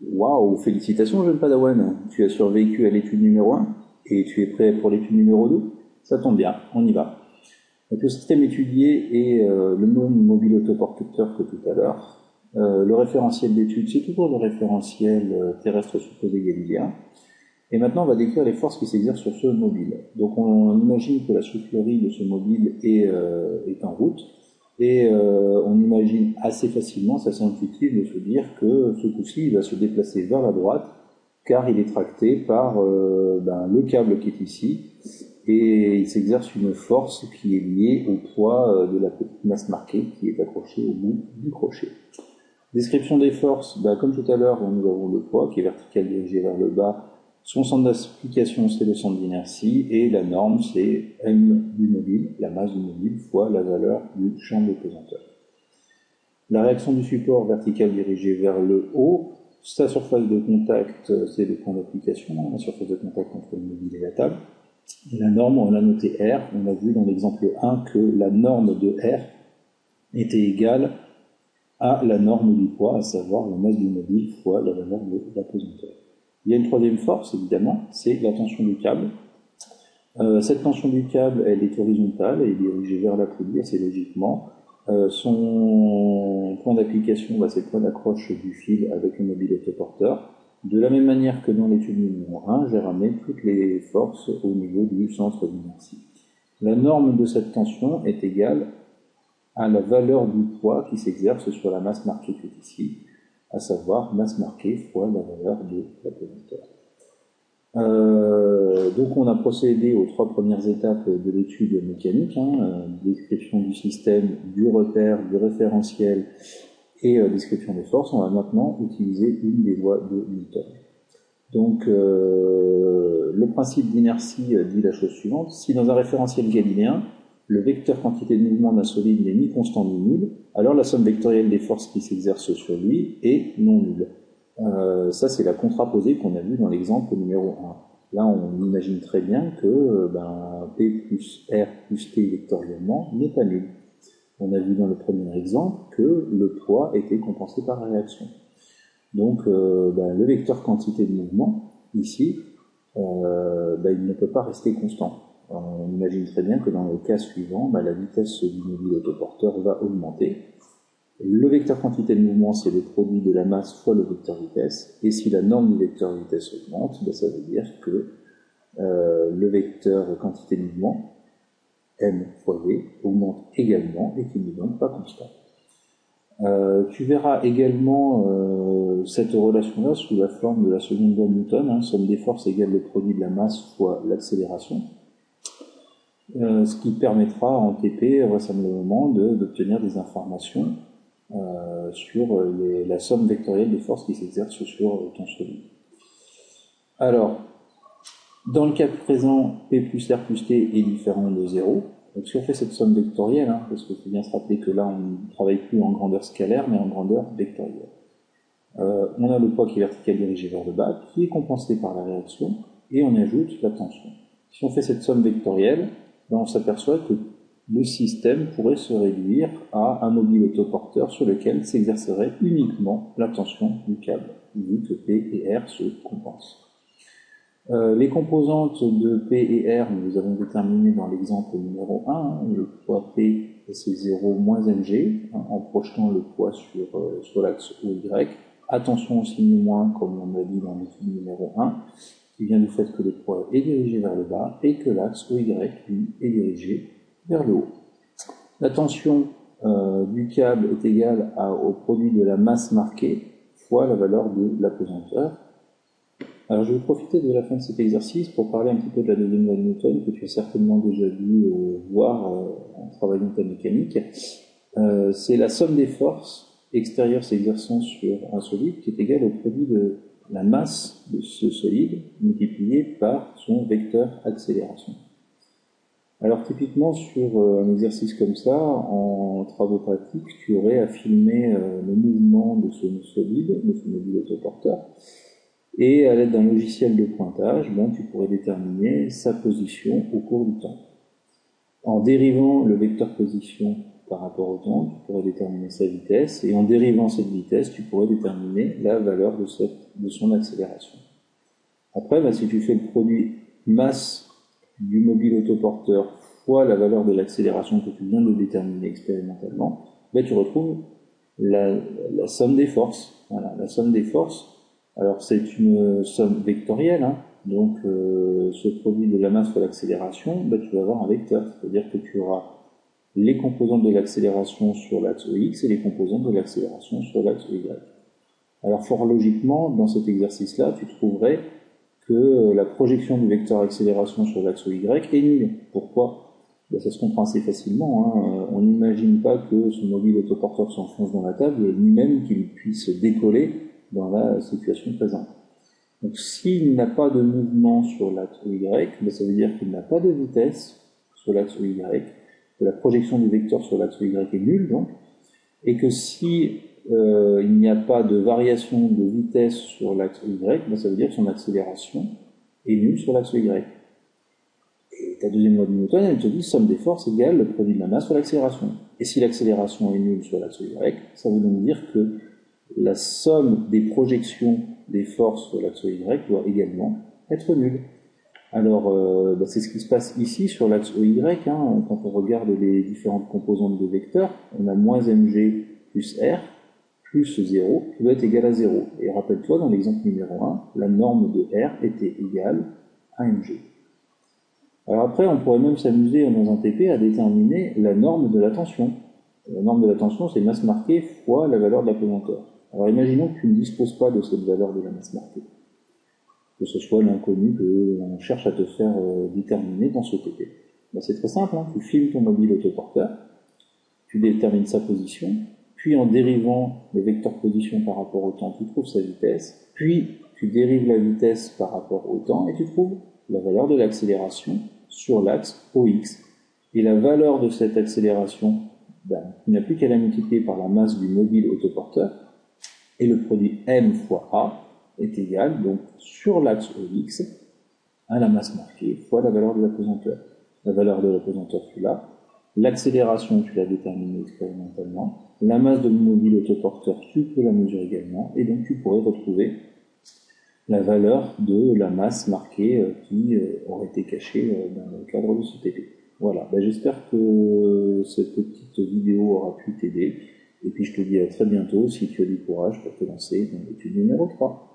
Waouh, félicitations, jeune Padawan. Tu as survécu à l'étude numéro un et tu es prêt pour l'étude numéro 2. Ça tombe bien, on y va. Donc, le système étudié est le même mobile autoporteur que tout à l'heure. Le référentiel d'étude, c'est toujours le référentiel terrestre supposé galiléen. Et maintenant, on va décrire les forces qui s'exercent sur ce mobile. Donc, on imagine que la soufflerie de ce mobile est en route. Et on imagine assez facilement, c'est assez intuitif de se dire que ce coup-ci, il va se déplacer vers la droite, car il est tracté par le câble qui est ici, et il s'exerce une force qui est liée au poids de la petite masse marquée qui est accrochée au bout du crochet. Description des forces, comme tout à l'heure, nous avons le poids qui est vertical dirigé vers le bas. Son centre d'application, c'est le centre d'inertie, et la norme, c'est M du mobile, la masse du mobile, fois la valeur du champ de pesanteur. La réaction du support vertical dirigé vers le haut, sa surface de contact, c'est le point d'application, la surface de contact entre le mobile et la table. Et la norme, on l'a noté R, on a vu dans l'exemple 1 que la norme de R était égale à la norme du poids, à savoir la masse du mobile fois la valeur de la pesanteur. Il y a une troisième force, évidemment, c'est la tension du câble. Cette tension du câble, elle est horizontale, elle est dirigée vers la poulie assez logiquement. Son point d'application, c'est le point d'accroche du fil avec le mobile autoporteur. De la même manière que dans l'étude numéro 1, j'ai ramené toutes les forces au niveau du centre d'inertie. La norme de cette tension est égale à la valeur du poids qui s'exerce sur la masse marquée qui est ici, à savoir masse marquée fois la valeur de la pesanteur. Donc on a procédé aux trois premières étapes de l'étude mécanique, description du système, du repère, du référentiel et description des forces. On va maintenant utiliser une des lois de Newton. Donc le principe d'inertie dit la chose suivante: si dans un référentiel galiléen, le vecteur quantité de mouvement d'un solide n'est ni constant ni nul, alors la somme vectorielle des forces qui s'exercent sur lui est non nulle. Ça, c'est la contraposée qu'on a vue dans l'exemple numéro 1. Là, on imagine très bien que P plus R plus T vectoriellement n'est pas nul. On a vu dans le premier exemple que le poids était compensé par la réaction. Donc, le vecteur quantité de mouvement, ici, il ne peut pas rester constant. On imagine très bien que dans le cas suivant, la vitesse du mobile autoporteur va augmenter. Le vecteur quantité de mouvement, c'est le produit de la masse fois le vecteur vitesse. Et si la norme du vecteur vitesse augmente, ça veut dire que le vecteur quantité de mouvement, m fois v, augmente également et qu'il n'est donc pas constant. Tu verras également cette relation-là sous la forme de la seconde loi de Newton, somme des forces égale le produit de la masse fois l'accélération. Ce qui permettra en TP vraisemblablement d'obtenir des informations sur la somme vectorielle de forces qui s'exerce sur ton solide. Alors, dans le cas présent, P plus R plus T est différent de 0. Donc si on fait cette somme vectorielle, parce qu'il faut bien se rappeler que là on ne travaille plus en grandeur scalaire, mais en grandeur vectorielle. On a le poids qui est vertical dirigé vers le bas, qui est compensé par la réaction, et on ajoute la tension. Si on fait cette somme vectorielle, on s'aperçoit que le système pourrait se réduire à un mobile autoporteur sur lequel s'exercerait uniquement la tension du câble, vu que P et R se compensent. Les composantes de P et R, nous les avons déterminées dans l'exemple numéro 1. Le poids P, c'est 0 moins mg, en projetant le poids sur l'axe OY. Attention au signe moins, comme on l'a dit dans l'étude numéro 1, qui vient du fait que le poids est dirigé vers le bas et que l'axe OY, lui, est dirigé vers le haut. La tension du câble est égale au produit de la masse marquée fois la valeur de la pesanteur. Alors je vais profiter de la fin de cet exercice pour parler un petit peu de la deuxième loi de Newton que tu as certainement déjà dû voir en travaillant ta mécanique. C'est la somme des forces extérieures s'exerçant sur un solide qui est égale au produit de la masse de ce solide multiplié par son vecteur accélération. Alors typiquement sur un exercice comme ça, en travaux pratiques, tu aurais à filmer le mouvement de ce solide, de ce mobile autoporteur, et à l'aide d'un logiciel de pointage, tu pourrais déterminer sa position au cours du temps. En dérivant le vecteur position par rapport au temps, tu pourrais déterminer sa vitesse, et en dérivant cette vitesse, tu pourrais déterminer la valeur de son accélération. Après, si tu fais le produit masse du mobile autoporteur fois la valeur de l'accélération que tu viens de déterminer expérimentalement, tu retrouves la somme des forces. Voilà, la somme des forces. Alors c'est une somme vectorielle, hein. Donc ce produit de la masse fois l'accélération, tu vas avoir un vecteur, c'est-à-dire que tu auras les composantes de l'accélération sur l'axe X et les composantes de l'accélération sur l'axe Y. Alors fort logiquement, dans cet exercice-là, tu trouverais que la projection du vecteur accélération sur l'axe Y est nulle. Pourquoi? Ça se comprend assez facilement, hein. On n'imagine pas que ce mobile autoporteur s'enfonce dans la table, ni même qu'il puisse décoller dans la situation présente. Donc s'il n'a pas de mouvement sur l'axe Y, ça veut dire qu'il n'a pas de vitesse sur l'axe Y, que la projection du vecteur sur l'axe Y est nulle, donc, et que si il n'y a pas de variation de vitesse sur l'axe Y, ça veut dire que son accélération est nulle sur l'axe Y. Et ta deuxième loi de Newton, elle te dit somme des forces égale le produit de la masse sur l'accélération. Et si l'accélération est nulle sur l'axe Y, ça veut donc dire que la somme des projections des forces sur l'axe Y doit également être nulle. Alors, c'est ce qui se passe ici sur l'axe EY, hein, quand on regarde les différentes composantes de vecteurs, on a moins mg plus r plus 0 qui doit être égal à 0. Et rappelle-toi, dans l'exemple numéro 1, la norme de r était égale à mg. Alors après, on pourrait même s'amuser dans un TP à déterminer la norme de la tension. La norme de la tension, c'est masse marquée fois la valeur de la pesanteur. Alors imaginons que tu ne disposes pas de cette valeur de la masse marquée, que ce soit l'inconnu que l'on cherche à te faire déterminer dans ce TP. C'est très simple, hein. Tu filmes ton mobile autoporteur, tu détermines sa position, puis en dérivant le vecteur position par rapport au temps, tu trouves sa vitesse, puis tu dérives la vitesse par rapport au temps et tu trouves la valeur de l'accélération sur l'axe OX. Et la valeur de cette accélération, il n'y a plus qu'à la multiplier par la masse du mobile autoporteur, et le produit m fois a est égal, donc sur l'axe OX, à la masse marquée fois la valeur de la pesanteur. La valeur de la pesanteur, tu l'as. L'accélération, tu l'as déterminée expérimentalement. La masse de mobile autoporteur, tu peux la mesurer également, et donc tu pourrais retrouver la valeur de la masse marquée qui aurait été cachée dans le cadre de ce TP. Voilà, j'espère que cette petite vidéo aura pu t'aider, et puis je te dis à très bientôt si tu as du courage pour te lancer dans l'étude numéro 3.